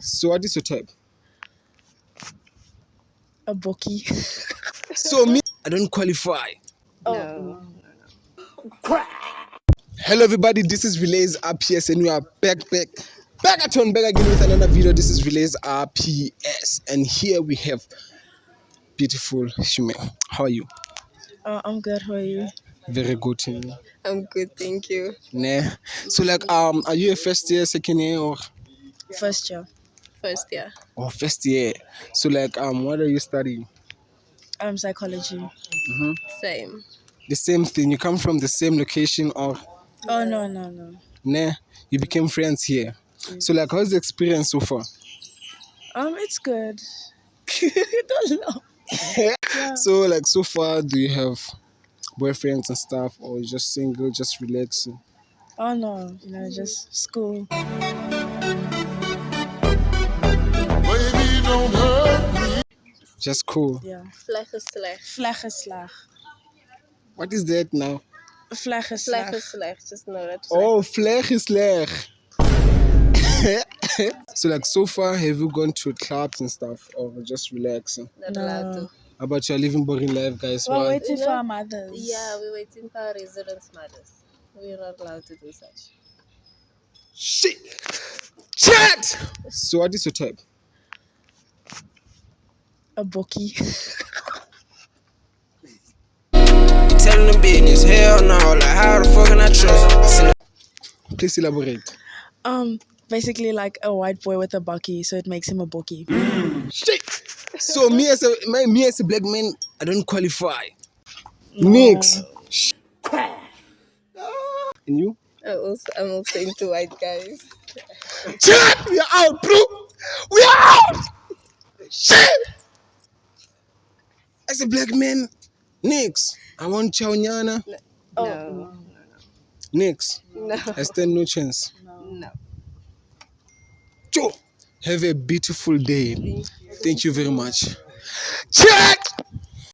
So what is your type? A bookie. So me, I don't qualify. No. Hello everybody, this is Relays RPS and we are back again with another video. This is Relays RPS and here we have beautiful Shume. How are you? I'm good. How are you? Very good. I'm good, thank you. Nah. So are you a first year, second year or First year. First year. first year? So what are you studying? Psychology. Same. The same thing. You come from the same location or Oh no. nah? You became friends here. So how's the experience so far? It's good. Don't know. So so far, do you have boyfriends and stuff, or you just single, just relaxing? Oh no, just school. Just cool. Yeah. Vlaggeslag. What is that now? Vlaggeslag. Vlaggeslag. Just know that. Oh, vleg is leg. So so far, have you gone to clubs and stuff, or just relaxing? Not No. allowed to. How about you're living boring life, guys? We're Why? waiting for our mothers. Yeah, we're waiting for our residence mothers. We're not allowed to do such. Shit! Chat! So what is your type? A bookie. Telling the business, hell no, like how the fuck can I trust? Please elaborate. Basically like a white boy with a bucky, so it makes him a bookie. Shit! So me as a black man, I don't qualify. Mix. And you? I'm also into white guys. Chat! We are out, bro! We are out! Shit! As a black man, Nix. I want Chaunyana. No. Nix. No. I stand no chance. No. Joe, have a beautiful day. Thank you very much. Chat!